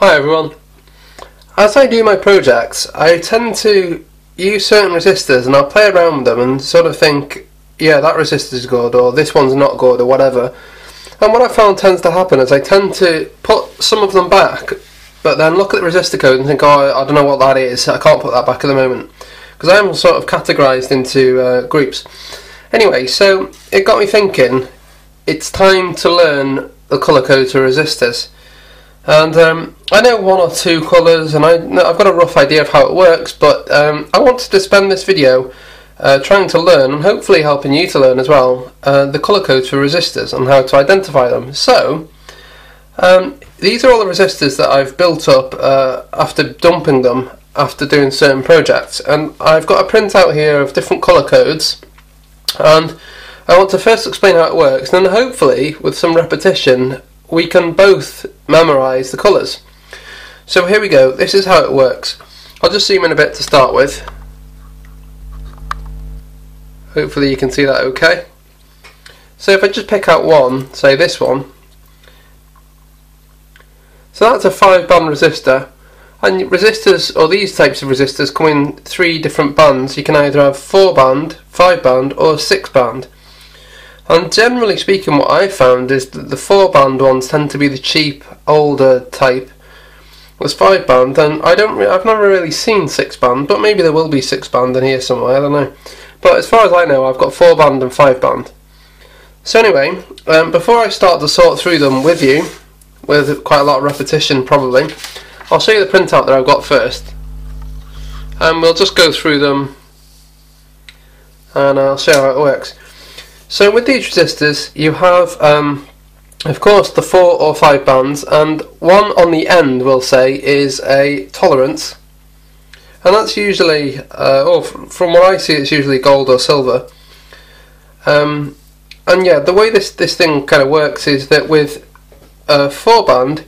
Hi everyone. As I do my projects, I tend to use certain resistors and I'll play around with them and sort of think, yeah, that resistor is good or this one's not good or whatever. And what I found tends to happen is I tend to put some of them back, but then look at the resistor code and think, oh, I don't know what that is, I can't put that back at the moment. Because I am sort of categorised into groups. Anyway, so it got me thinking, it's time to learn the colour code to resistors. And I know one or two colours and I've got a rough idea of how it works, but I wanted to spend this video trying to learn, and hopefully helping you to learn as well, the colour codes for resistors and how to identify them. So these are all the resistors that I've built up after dumping them after doing certain projects, and I've got a printout here of different colour codes, and I want to first explain how it works, and then hopefully with some repetition we can both memorise the colours. So here we go, this is how it works. I'll just zoom in a bit to start with. Hopefully you can see that okay. So if I just pick out one, say this one, so that's a 5-band resistor, and resistors, or these types of resistors, come in 3 different bands. You can either have 4-band, 5-band or 6-band. And generally speaking, what I've found is that the 4-band ones tend to be the cheap, older type. With 5-band, and I've never really seen 6-band, but maybe there will be 6-band in here somewhere, I don't know. But as far as I know, I've got 4-band and 5-band. So anyway, before I start to sort through them with you, with quite a lot of repetition probably, I'll show you the printout that I've got first. And we'll just go through them and I'll show you how it works. So with these resistors, you have, of course, the 4 or 5 bands, and one on the end, we'll say, is a tolerance, and that's usually, from what I see, it's usually gold or silver. And yeah, the way this thing kind of works is that with 4-band,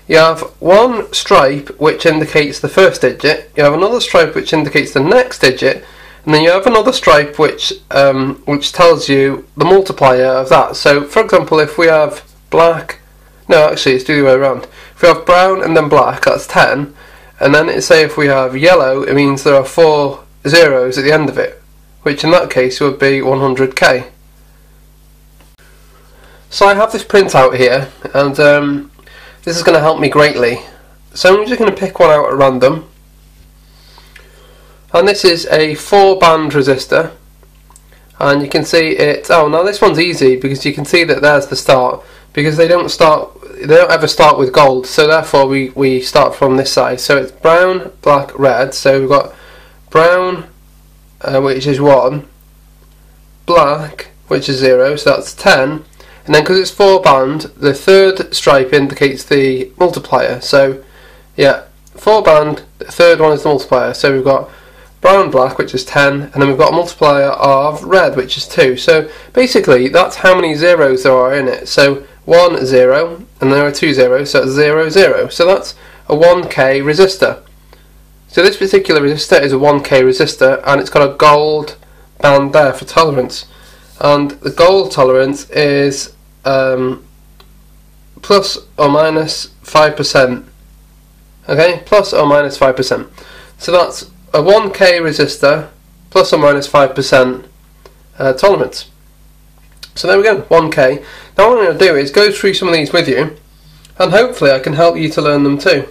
you have one stripe which indicates the first digit, you have another stripe which indicates the next digit, and then you have another stripe which tells you the multiplier of that. So for example, if we have black, no actually it's the other way around, if we have brown and then black, that's 10, and then say if we have yellow, it means there are 4 zeros at the end of it, which in that case would be 100k. So I have this printout here, and this is going to help me greatly. So I'm just going to pick one out at random. And this is a 4-band resistor, and you can see it. Oh, now this one's easy because you can see that there's the start, because they don't ever start with gold, so therefore we start from this side. So it's brown, black, red. So we've got brown, which is 1, black, which is 0, so that's 10, and then because it's 4-band, the third stripe indicates the multiplier. So yeah, 4-band, the third one is the multiplier. So we've got brown, black, which is 10, and then we've got a multiplier of red, which is 2. So basically that's how many zeros there are in it. So 1 0, and there are 2 zeros, so it's 0 0. So that's a 1k resistor. So this particular resistor is a 1k resistor, and it's got a gold band there for tolerance, and the gold tolerance is plus or minus 5%. Okay, plus or minus 5%. So that's a 1k resistor plus or minus 5% tolerance. So there we go, 1k. Now what I'm going to do is go through some of these with you, and hopefully I can help you to learn them too.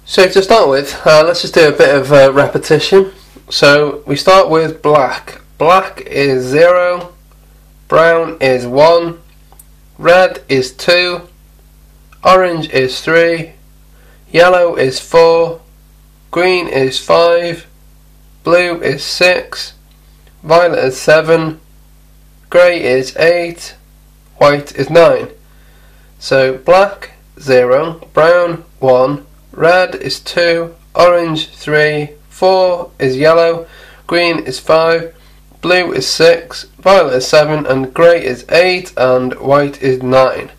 So to start with, let's just do a bit of repetition. So we start with black. Black is 0, brown is 1, red is 2, orange is 3, yellow is 4, green is 5, blue is 6, violet is 7, grey is 8, white is 9. So black 0, brown 1, red is 2, orange 3, 4 is yellow, green is 5, blue is 6, violet is 7, and grey is 8, and white is 9.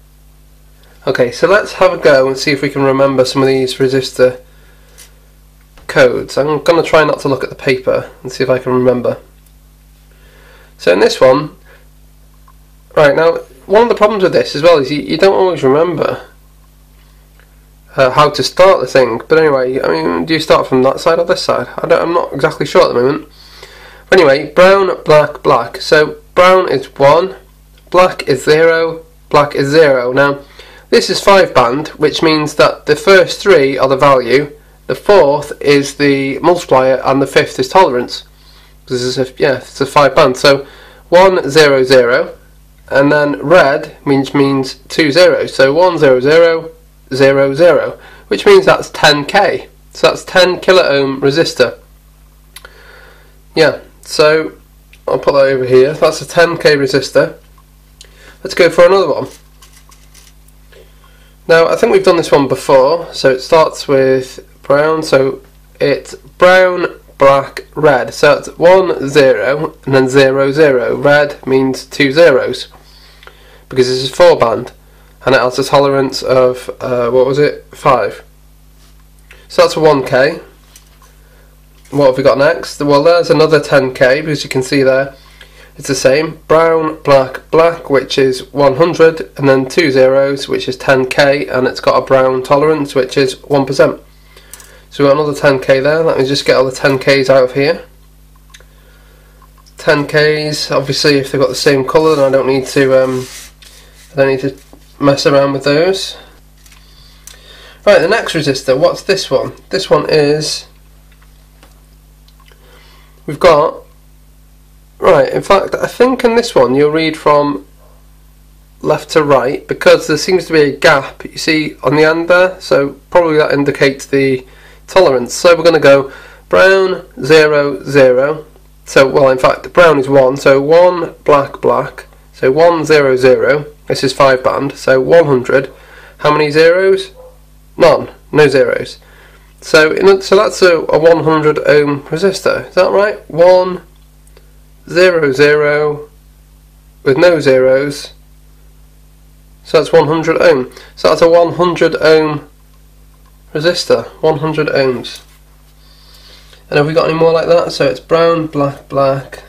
Okay, so let's have a go and see if we can remember some of these resistor codes. I'm going to try not to look at the paper and see if I can remember. So in this one, right now, one of the problems with this as well is you don't always remember how to start the thing. But anyway, I mean, do you start from that side or this side? I'm not exactly sure at the moment. But anyway, brown, black, black. So brown is 1, black is 0, black is 0. Now, this is 5 band, which means that the first 3 are the value, the 4th is the multiplier, and the 5th is tolerance. This is it's a 5 band. So 1, 0, 0, and then red means 2 zeros. So 1, 0, 0, 0, 0, which means that's 10k. So that's 10 kilo ohm resistor. Yeah, so I'll put that over here. That's a 10k resistor. Let's go for another one. Now, I think we've done this one before. So it starts with brown. So it's brown, black, red. So it's 1, 0, and then 0, 0. Red means 2 zeros because this is 4 band, and it has a tolerance of 5. So that's a 1k. What have we got next? Well, there's another 10k, because you can see there it's the same. Brown, black, black, which is 100, and then 2 zeros, which is 10k, and it's got a brown tolerance, which is 1%. So we've got another 10k there. Let me just get all the 10k's out of here. 10k's, obviously, if they've got the same colour, then I don't need to mess around with those. Right, the next resistor. What's this one? This one is, we've got, right, in fact, I think in this one you'll read from left to right, because there seems to be a gap, you see, on the end there, so probably that indicates the tolerance. So we're going to go brown, 0, 0. So, well, in fact, brown is 1, so 1, black, black. So 1, 0, 0. This is 5 band, so 100. How many zeros? None, no zeros. So that's a 100 ohm resistor. Is that right? 1, 0, 0 with no zeros. So that's 100 ohm. So that's a 100 ohm resistor. 100 ohms. And have we got any more like that? So it's brown, black, black.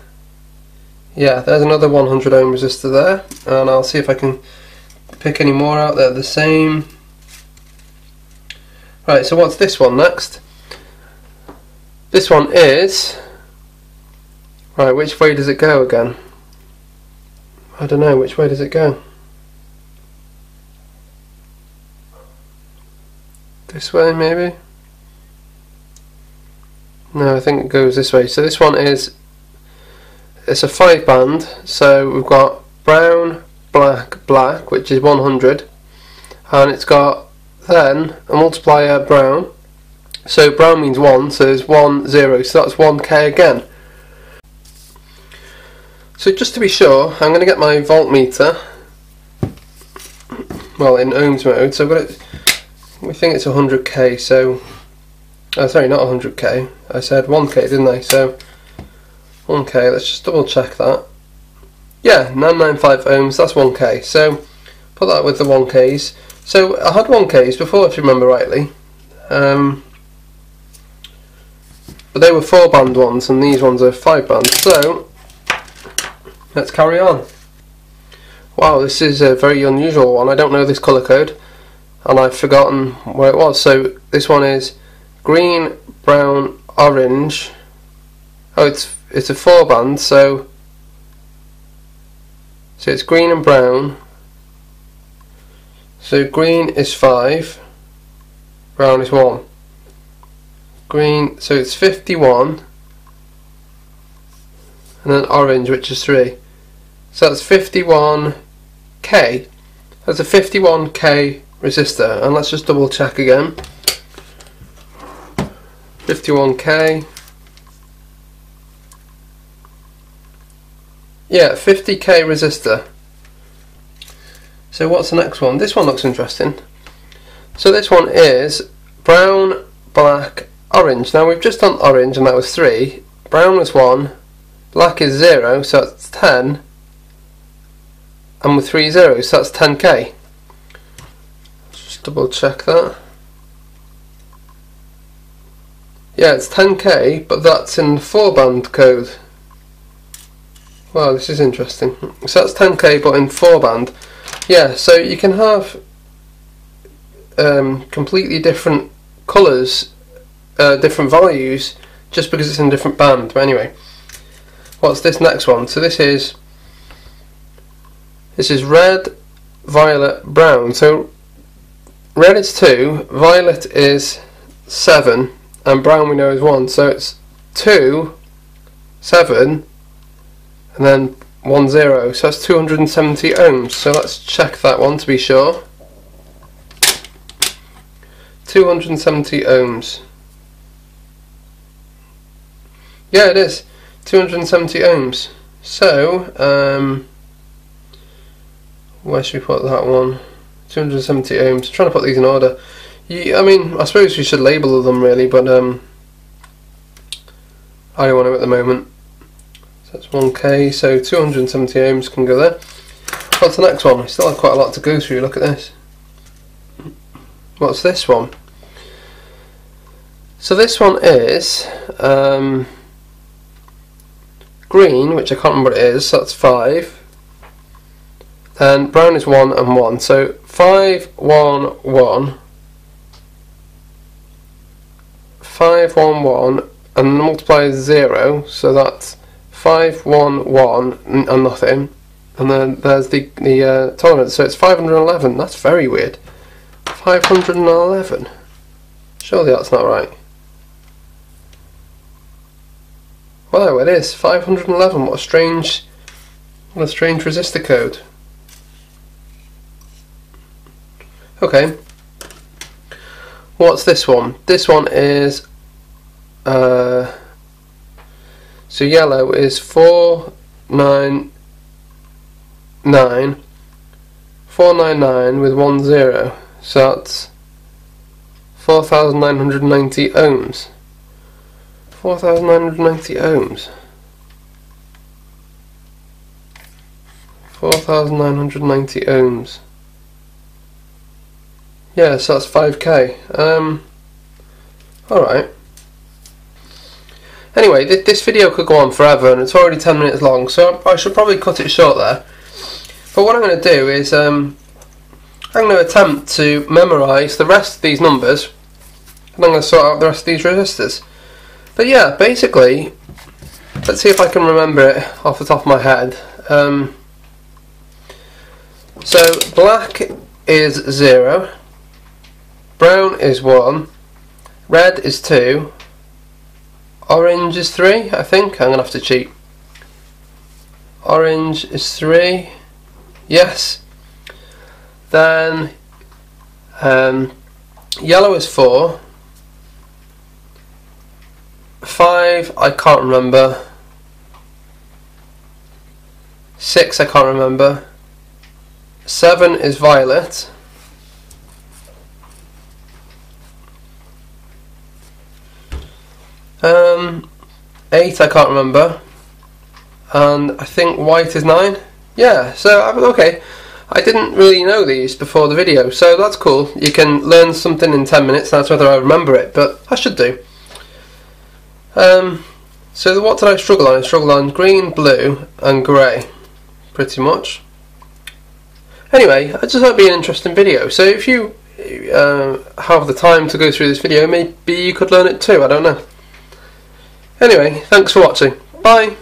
Yeah, there's another 100 ohm resistor there, and I'll see if I can pick any more out there the same. Right, so what's this one next? This one is, right, which way does it go again? I don't know, which way does it go? This way maybe? No, I think it goes this way. So this one is, it's a 5 band, so we've got brown, black, black, which is 100, and it's got then a multiplier brown, so brown means 1, so there's 1, 0, so that's 1k again. So just to be sure, I'm going to get my voltmeter, well, in ohms mode, so I've got it, we think it's 100k, so, oh sorry, not 100k, I said 1k, didn't I? So 1k, let's just double check that. Yeah, 995 ohms, that's 1k, so put that with the 1k's. So I had 1k's before, if you remember rightly, but they were 4 band ones, and these ones are 5 band, so let's carry on. Wow, this is a very unusual one. I don't know this colour code, and I've forgotten where it was. So this one is green, brown, orange. Oh, it's a 4 band, so it's green and brown. So green is 5, brown is 1. Green, so it's 51, and then orange, which is 3. So that's 51k. That's a 51k resistor, and let's just double check again. 51k. Yeah, 50k resistor. So what's the next one? This one looks interesting. So this one is brown, black, orange. Now we've just done orange, and that was 3. Brown was 1. Black is 0, so that's 10. And with 3 zeros, so that's 10k. Just double check that. Yeah, it's 10k, but that's in 4 band code. Wow, this is interesting. So that's 10k, but in 4 band. Yeah, so you can have completely different colours, different values, just because it's in a different band. But anyway, what's this next one? So this is red, violet, brown. So red is 2, violet is 7, and brown we know is 1. So it's 2, 7, and then 1, 0. So that's 270 ohms. So let's check that one to be sure. 270 ohms. Yeah, it is 270 ohms. So where should we put that one? 270 ohms. I'm trying to put these in order. I mean, I suppose we should label them really, but I don't want to at the moment. So that's 1k, so 270 ohms can go there. What's the next one? We still have quite a lot to go through. Look at this. What's this one? So this one is green, which I can't remember what it is, so that's 5. And brown is 1 and 1. So 5, 1, 1. 5, 1, 1. And the multiplier is 0, so that's 5, 1, 1 and nothing. And then there's the tolerance, so it's 511. That's very weird. 511. Surely that's not right. Wow, it is 511. What a strange resistor code. Okay. What's this one? This one is so yellow is 499 with 1 0. So that's 4,990 ohms. 4,990 ohms. 4,990 ohms. Yeah, so that's 5k. Alright. Anyway, this video could go on forever, and it's already 10 minutes long, so I should probably cut it short there. But what I'm going to do is I'm going to attempt to memorise the rest of these numbers, and I'm going to sort out the rest of these resistors. But yeah, basically, let's see if I can remember it off the top of my head. So black is 0, brown is 1, red is 2, orange is 3, I think. I'm going to have to cheat. Orange is 3, yes. Then yellow is 4, 5 I can't remember, 6 I can't remember, 7 is violet, 8 I can't remember, and I think white is 9. Yeah, so okay, I didn't really know these before the video, so that's cool. You can learn something in 10 minutes, that's whether I remember it, but I should do. So what did I struggle on? I struggled on green, blue and grey, pretty much. Anyway, I just thought it'd be an interesting video, so if you have the time to go through this video, maybe you could learn it too, I don't know. Anyway, thanks for watching. Bye!